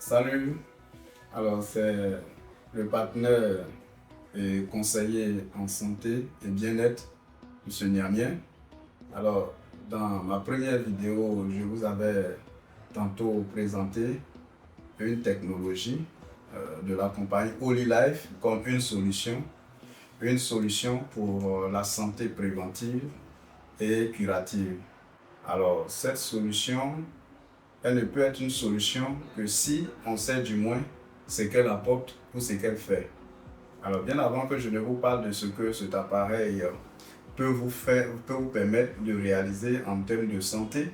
Salut, alors c'est le partenaire et conseiller en santé et bien-être, M. Niamien. Alors, dans ma première vidéo, je vous avais tantôt présenté une technologie de la compagnie HolyLife comme une solution pour la santé préventive et curative. Alors, cette solution, elle ne peut être une solution que si on sait du moins ce qu'elle apporte ou ce qu'elle fait. Alors, bien avant que je ne vous parle de ce que cet appareil peut vous permettre de réaliser en termes de santé,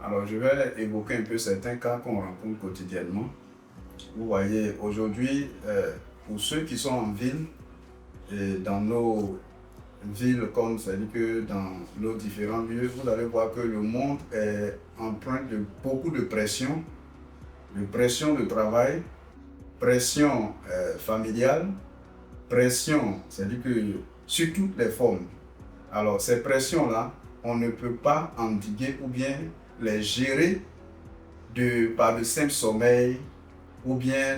alors je vais évoquer un peu certains cas qu'on rencontre quotidiennement. Vous voyez, aujourd'hui, pour ceux qui sont en ville et dans nos villes comme c'est-à-dire que dans nos différents lieux, vous allez voir que le monde est empreint de beaucoup de pression de travail, pression familiale, pression, c'est-à-dire que sur toutes les formes. Alors ces pressions-là, on ne peut pas endiguer ou bien les gérer par le simple sommeil ou bien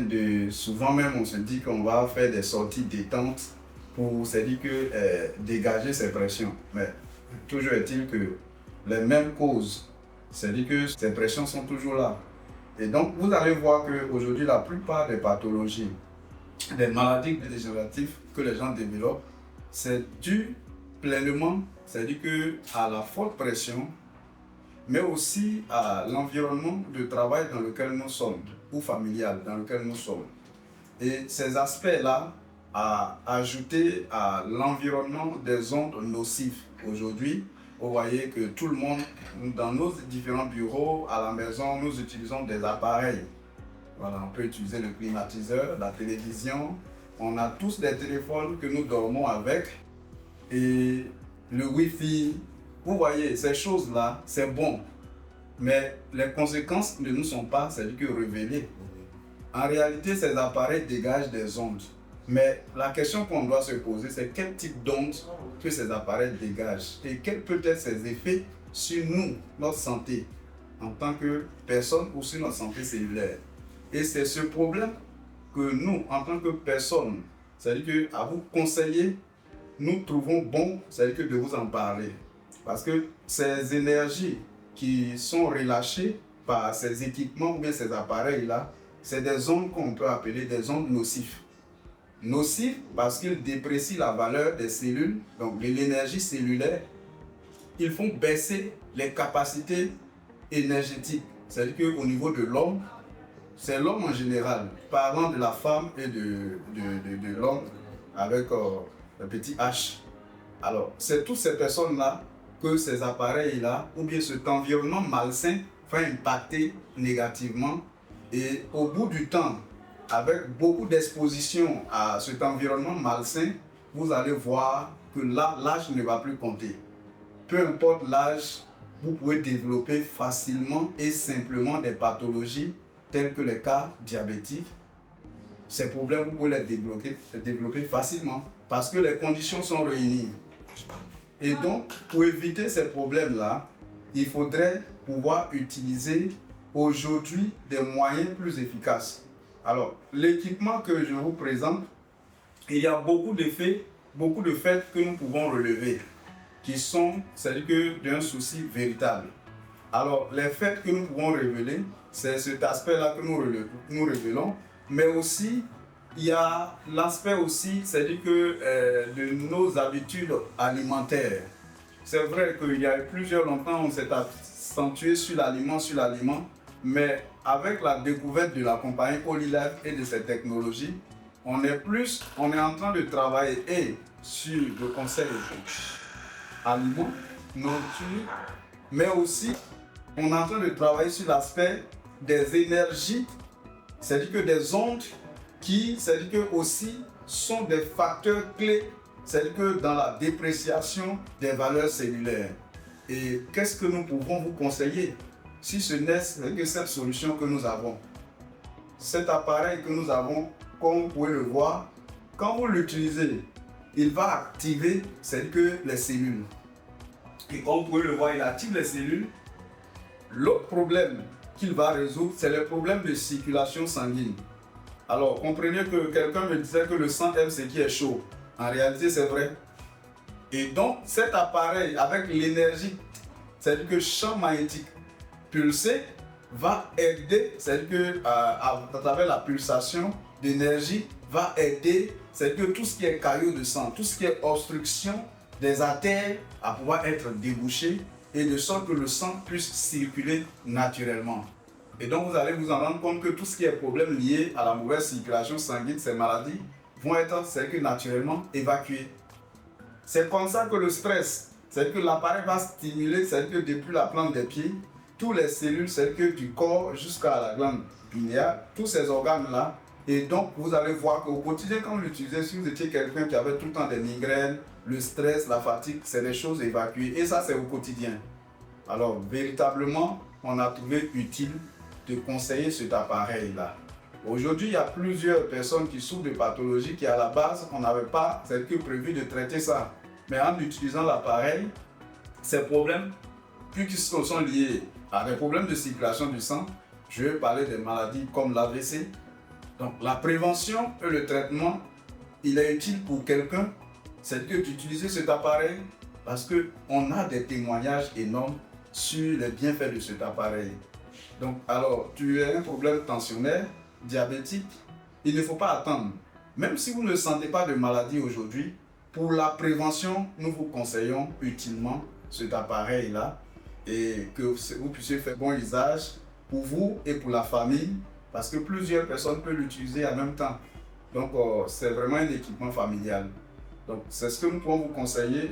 souvent même on se dit qu'on va faire des sorties détente pour c'est-à-dire que dégager ces pressions. Mais toujours est-il que les mêmes causes, c'est-à-dire que ces pressions sont toujours là. Et donc vous allez voir qu'aujourd'hui la plupart des pathologies, des maladies dégénératives que les gens développent, c'est dû pleinement, c'est-à-dire que à la forte pression, mais aussi à l'environnement de travail dans lequel nous sommes, ou familial dans lequel nous sommes. Et ces aspects-là, à ajouter à l'environnement des ondes nocives. Aujourd'hui, vous voyez que tout le monde, dans nos différents bureaux, à la maison, nous utilisons des appareils. Voilà, on peut utiliser le climatiseur, la télévision. On a tous des téléphones que nous dormons avec. Et le Wi-Fi, vous voyez, ces choses-là, c'est bon. Mais les conséquences ne nous sont pas, c'est-à-dire que révélées. En réalité, ces appareils dégagent des ondes. Mais la question qu'on doit se poser, c'est quel type d'ondes que ces appareils dégagent et quels peuvent être ces effets sur nous, notre santé, en tant que personne ou sur notre santé cellulaire. Et c'est ce problème que nous, en tant que personne, c'est-à-dire qu'à vous conseiller, nous trouvons bon, c'est-à-dire que de vous en parler. Parce que ces énergies qui sont relâchées par ces équipements ou bien ces appareils-là, c'est des ondes qu'on peut appeler des ondes nocives. Nocives parce qu'ils déprécient la valeur des cellules, donc de l'énergie cellulaire. Ils font baisser les capacités énergétiques. C'est-à-dire qu'au niveau de l'homme, c'est l'homme en général, parlant de la femme et de l'homme avec le petit H. Alors, c'est toutes ces personnes-là que ces appareils-là, ou bien cet environnement malsain, va impacter négativement. Et au bout du temps, avec beaucoup d'exposition à cet environnement malsain, vous allez voir que là, l'âge ne va plus compter. Peu importe l'âge, vous pouvez développer facilement et simplement des pathologies telles que les cas diabétiques. Ces problèmes, vous pouvez les développer facilement parce que les conditions sont réunies. Et donc, pour éviter ces problèmes-là, il faudrait pouvoir utiliser aujourd'hui des moyens plus efficaces. Alors, l'équipement que je vous présente, il y a beaucoup de faits que nous pouvons relever, qui sont, c'est-à-dire que d'un souci véritable. Alors, les faits que nous pouvons révéler, c'est cet aspect-là que nous révélons, mais aussi, il y a l'aspect aussi, c'est-à-dire que de nos habitudes alimentaires. C'est vrai qu'il y a plusieurs longtemps, on s'est accentué sur l'aliment, mais avec la découverte de la compagnie HolyLife et de ses technologies, on est en train de travailler et sur le conseil aliments, nourriture, mais aussi on est en train de travailler sur l'aspect des énergies, c'est-à-dire que des ondes qui, c'est-à-dire que aussi sont des facteurs clés, c'est-à-dire que dans la dépréciation des valeurs cellulaires. Et qu'est-ce que nous pouvons vous conseiller si ce n'est que cette solution que nous avons? Cet appareil que nous avons, comme vous pouvez le voir, quand vous l'utilisez, il va activer, c'est-à-dire que les cellules. Et comme vous pouvez le voir, il active les cellules. L'autre problème qu'il va résoudre, c'est les problèmes de circulation sanguine. Alors, comprenez que quelqu'un me disait que le sang aime ce qui est chaud. En réalité, c'est vrai. Et donc, cet appareil, avec l'énergie, c'est-à-dire que le champ magnétique pulsé, va aider, c'est-à-dire que à travers la pulsation d'énergie, va aider, c'est-à-dire que tout ce qui est caillot de sang, tout ce qui est obstruction des artères à pouvoir être débouché et de sorte que le sang puisse circuler naturellement. Et donc, vous allez vous en rendre compte que tout ce qui est problème lié à la mauvaise circulation sanguine, ces maladies, vont être, c'est que naturellement, évacuées. C'est comme ça que le stress, c'est que l'appareil va stimuler, c'est que depuis la plante des pieds, toutes les cellules, c'est que du corps jusqu'à la glande pinéale, tous ces organes-là. Et donc, vous allez voir qu'au quotidien, quand vous l'utilisez, si vous étiez quelqu'un qui avait tout le temps des migraines, le stress, la fatigue, c'est des choses évacuées. Et ça, c'est au quotidien. Alors, véritablement, on a trouvé utile de conseiller cet appareil-là. Aujourd'hui, il y a plusieurs personnes qui souffrent de pathologies qui, à la base, on n'avait pas prévu de traiter ça. Mais en utilisant l'appareil, ces problèmes, puisqu'ils sont liés à des problèmes de circulation du sang, je vais parler des maladies comme l'AVC. Donc, la prévention et le traitement, il est utile pour quelqu'un, c'est d'utiliser cet appareil parce qu'on a des témoignages énormes sur les bienfaits de cet appareil. Donc, alors, tu as un problème tensionnaire, diabétique, il ne faut pas attendre. Même si vous ne sentez pas de maladie aujourd'hui, pour la prévention, nous vous conseillons utilement cet appareil-là et que vous puissiez faire bon usage pour vous et pour la famille parce que plusieurs personnes peuvent l'utiliser en même temps. Donc, c'est vraiment un équipement familial. Donc, c'est ce que nous pouvons vous conseiller.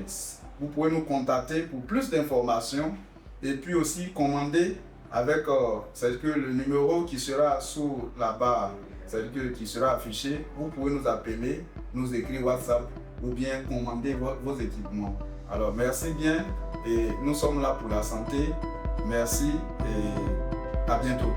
Vous pouvez nous contacter pour plus d'informations et puis aussi commander avec le numéro qui sera sous la barre, c'est-à-dire qui sera affiché. Vous pouvez nous appeler, nous écrire WhatsApp ou bien commander vos équipements. Alors, merci bien et nous sommes là pour la santé. Merci et à bientôt.